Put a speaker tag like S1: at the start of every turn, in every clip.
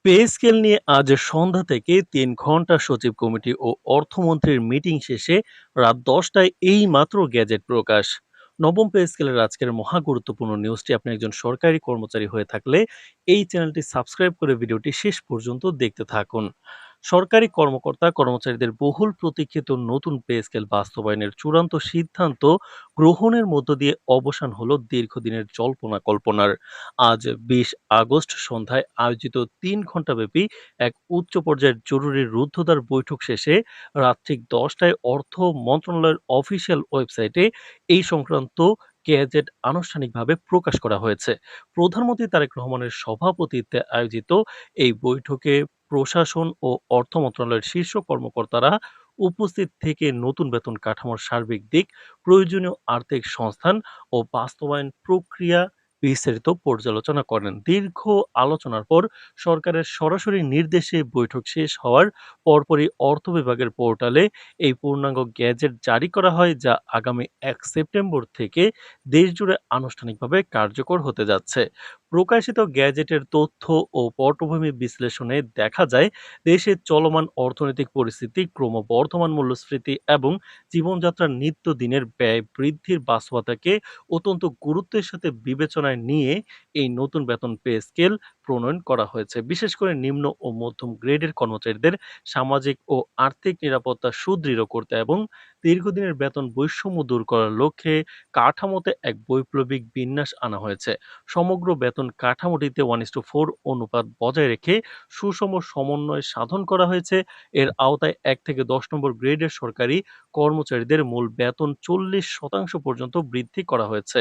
S1: Pay scale নিয়ে আজ সন্ধ্যা থেকে ৩ ঘন্টা সচিব কমিটি ও অর্থমন্ত্রীর মিটিং শেষে রাত ১০টায় এই মাত্র গ্যাজেট প্রকাশ। নবম পে স্কেলের আজকের মহা গুরুত্বপূর্ণ নিউজটি আপনি একজন সরকারি কর্মচারী হয়ে থাকলে এই চ্যানেলটি সাবস্ক্রাইব করে ভিডিওটি শেষ পর্যন্ত দেখতে থাকুন। সরকারি কর্মকর্তা কর্মচারীদের বহুল প্রতীক্ষিত নতুন পে স্কেল বাস্তবায়নের চূড়ান্ত সিদ্ধান্ত গ্রহণের মধ্য দিয়ে অবসান হলো দীর্ঘদিনের জল্পনা কল্পনার। আজ ২০ আগস্ট সন্ধ্যায় আয়োজিত ৩ ঘন্টাব্যাপী এক উচ্চ পর্যায়ের জরুরি রুদ্ধদ্বার বৈঠক শেষে রাত ঠিক ১০টায় অর্থ মন্ত্রণালয়ের অফিসিয়াল ওয়েবসাইটে এই সংক্রান্ত গেজেট আনুষ্ঠানিকভাবে প্রকাশ করা হয়েছে। প্রধানমন্ত্রী তারেক রহমানের সভাপতিত্বে আয়োজিত এই বৈঠকে প্রশাসন ও অর্থ মন্ত্রণালয়ের শীর্ষ কর্মকর্তারা উপস্থিত থেকে নতুন বেতন কাঠামোর সার্বিক দিক, প্রয়োজনীয় আর্থিক সংস্থান ও বাস্তবায়ন প্রক্রিয়া বিস্তারিত পর্যালোচনা করেন। দীর্ঘ আলোচনার পর সরকারের সরাসরি নির্দেশে বৈঠক শেষ হওয়ার পরপরই অর্থ বিভাগের পোর্টালে এই পূর্ণাঙ্গ গ্যাজেট জারি করা হয়, যা আগামী ১ সেপ্টেম্বর থেকে দেশজুড়ে আনুষ্ঠানিকভাবে কার্যকর হতে যাচ্ছে। প্রকাশিত গ্যাজেটের তথ্য ও পটভূমি বিশ্লেষণে দেখা যায়, দেশের চলমান অর্থনৈতিক পরিস্থিতি, ক্রমবর্ধমান মূল্যস্ফীতি এবং জীবনযাত্রার নিত্যদিনের ব্যয় বৃদ্ধির বাস্তবতাকে অত্যন্ত গুরুত্বের সাথে বিবেচনায় নিয়ে এই নতুন বেতন পে স্কেল প্রণয়ন করা হয়েছে। বিশেষ করে নিম্ন ও মধ্যম গ্রেডের কর্মচারীদের সামাজিক ও আর্থিক নিরাপত্তা সুদৃঢ় করতে এবং দীর্ঘদিনের বেতন বৈষম্য দূর করার লক্ষ্যে কাঠামোতে এক বৈপ্লবিক বিন্যাস আনা হয়েছে। সমগ্র বেতন কাঠামোটিতে 1:4 অনুপাত বজায় রেখে সুষম সমন্বয় সাধন করা হয়েছে। এর আওতায় ১ থেকে ১০ নম্বর গ্রেডের সরকারি কর্মচারীদের মূল বেতন ৪০% পর্যন্ত বৃদ্ধি করা হয়েছে।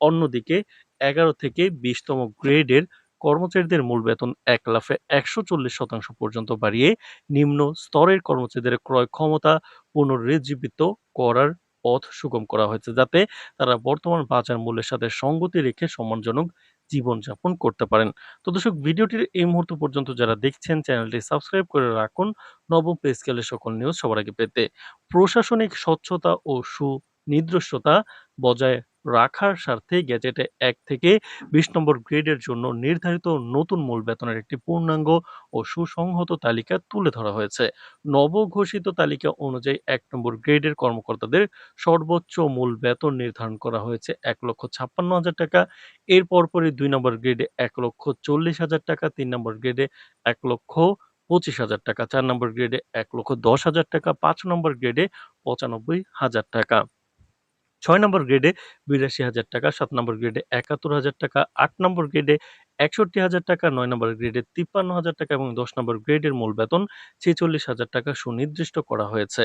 S1: অন্যদিকে ১১ থেকে ২০তম গ্রেডের কর্মচারীদের মূল বেতন ১ লাফে ১৪০% পর্যন্ত বাড়িয়ে নিম্ন স্তরের কর্মচারীদের ক্রয় ক্ষমতা পুনরুজ্জীবিত করার পথ সুগম করা হয়েছে, যাতে তারা বর্তমান বাজার মূল্যের সাথে সঙ্গতি রেখে সম্মানজনক জীবনযাপন করতে পারেন। তো দর্শক, ভিডিওটির এই মুহূর্ত পর্যন্ত যারা দেখছেন, চ্যানেলটি সাবস্ক্রাইব করে রাখুন নবম পে স্কেলের সকল নিউজ সবার আগে পেতে। প্রশাসনিক স্বচ্ছতা ও সুনির্দিষ্টতা বজায় রাখার স্বার্থে গ্যাজেটে ১ থেকে ২০ নম্বর গ্রেডের জন্য নির্ধারিত নতুন মূল বেতনের একটি পূর্ণাঙ্গ ও সুসংহত তালিকা তুলে ধরা হয়েছে। নবঘোষিত তালিকা অনুযায়ী ১ নম্বর গ্রেডের কর্মকর্তাদের সর্বোচ্চ মূল বেতন নির্ধারণ করা হয়েছে ১,৫৬,০০০ টাকা। এর পরপরই ২ নম্বর গ্রেডে ১,৪০,০০০ টাকা, ৩ নম্বর গ্রেডে ১,২৫,০০০ টাকা, ৪ নম্বর গ্রেডে ১,১০,০০০ টাকা, ৫ নম্বর গ্রেডে ৯৫,০০০ টাকা। ৬ নম্বর গ্রেডে ৮২,০০০ টাকা, ৭ নম্বর গ্রেডে ৭১,০০০ টাকা, ৮ নম্বর গ্রেডে ৬১,০০০ টাকা, ৯ নম্বর গ্রেডে ৫৩,০০০ টাকা এবং ১০ নম্বর গ্রেডের মূল বেতন ৪৬,০০০ টাকা সুনির্দিষ্ট করা হয়েছে।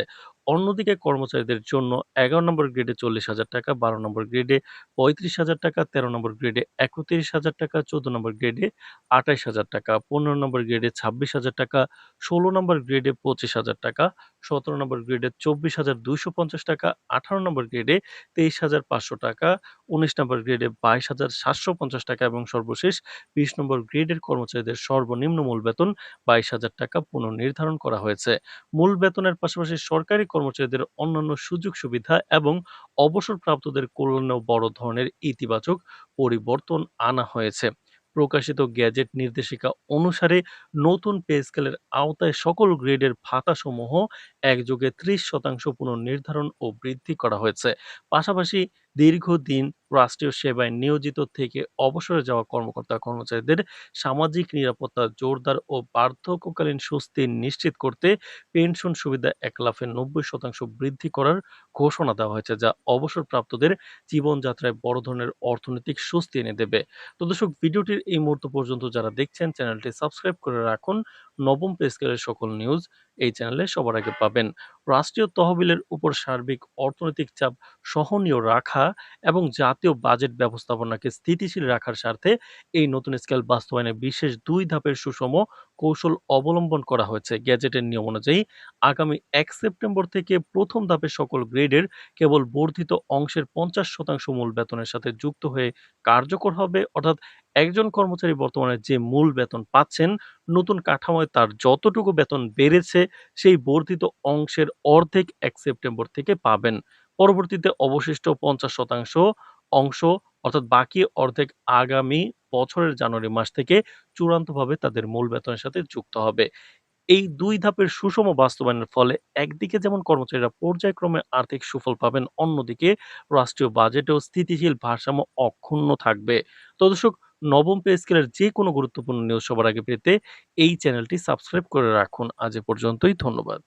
S1: অন্যদিকে কর্মচারীদের জন্য ১১ নম্বর গ্রেডে ৪০,০০০ টাকা, ১২ নম্বর গ্রেডে ৩৫,০০০ টাকা, ১৩ নম্বর গ্রেডে ৩১,০০০ টাকা, ১৪ নম্বর গ্রেডে ২৮,০০০ টাকা, ১৫ নম্বর গ্রেডে ২৬,০০০ টাকা, ১৬ নম্বর গ্রেডে ২৫,০০০ টাকা, ১৭ নম্বর গ্রেডে ২৪,২৫০ টাকা, ১৮ নম্বর গ্রেডে ২৩,৫০০ টাকা, ১৯ নম্বর গ্রেডে ২২,৭৫০ টাকা এবং সর্বশেষ ২০ নম্বর গ্রেডের কর্মচারীদের সর্বনিম্ন মূল বেতন ২২,০০০ টাকা পুনর্নির্ধারণ করা হয়েছে। মূল বেতনের পাশাপাশি সরকারি কর্মচারীদের অন্যান্য সুযোগ সুবিধা এবং অবসরপ্রাপ্তদের কল্যাণেও বড় ধরনের ইতিবাচক পরিবর্তন আনা হয়েছে। প্রকাশিত গ্যাজেট নির্দেশিকা অনুসারে নতুন পে স্কেলের আওতায় সকল গ্রেডের ভাতাসমূহ একযোগে ৩০% পুনর্নির্ধারণ ও বৃদ্ধি করা হয়েছে। পাশাপাশি দীর্ঘদিন রাষ্ট্রীয় সেবায় নিয়োজিত থেকে অবসরে যাওয়া কর্মকর্তা-কর্মচারীদের সামাজিক নিরাপত্তা জোরদার ও বার্ধক্যকালীন স্বস্তি নিশ্চিত করতে পেনশন সুবিধা ১ লাফে ৯০% বৃদ্ধি করার ঘোষণা দেওয়া হয়েছে, যা অবসরপ্রাপ্তদের জীবনযাত্রায় বড় ধরনের অর্থনৈতিক স্বস্তি এনে দেবে। তো দর্শক, ভিডিওটির এই মুহূর্ত পর্যন্ত যারা দেখছেন, চ্যানেলটি সাবস্ক্রাইব করে রাখুন। নবম পে স্কেলের সকল নিউজ এই চ্যানেলে সবার আগে পাবেন। রাষ্ট্রীয় তহবিলের উপর সার্বিক অর্থনৈতিক চাপ সহনীয় রাখা এবং জাতীয় বাজেট ব্যবস্থাপনাকে স্থিতিশীল রাখার স্বার্থে এই নতুন স্কেল বাস্তবায়নে বিশেষ ২ ধাপের সুষম কৌশল অবলম্বন করা হয়েছে। গ্যাজেটের নিয়ম অনুযায়ী আগামী ১ সেপ্টেম্বর থেকে প্রথম ধাপে সকল গ্রেডের কেবল বর্ধিত অংশের ৫০% মূল বেতনের সাথে যুক্ত হয়ে কার্যকর হবে। অর্থাৎ একজন কর্মচারী বর্তমানে যে মূল বেতন পাচ্ছেন, নতুন কাঠামোয় তার যতটুকু বেতন বেড়েছে সেই বর্ধিত অংশের অর্ধেক ১ সেপ্টেম্বর থেকে পাবেন। পরবর্তীতে অবশিষ্ট ৫০% অংশ, অর্থাৎ বাকি অর্ধেক আগামী বছরের জানুয়ারি মাস থেকে চূড়ান্তভাবে তাদের মূল বেতনের সাথে যুক্ত হবে। এই ২ ধাপের সুষম বাস্তবায়নের ফলে একদিকে যেমন কর্মচারীরা পর্যায়ক্রমে আর্থিক সুফল পাবেন, অন্যদিকে রাষ্ট্রীয় বাজেটেও স্থিতিশীল ভারসাম্য অক্ষুণ্ণ থাকবে। তো দর্শক, নবম পে স্কেলের যেকোনো গুরুত্বপূর্ণ নিউজ সবার আগে পেতে এই চ্যানেলটি সাবস্ক্রাইব করে রাখুন। আজ এ পর্যন্তই, ধন্যবাদ।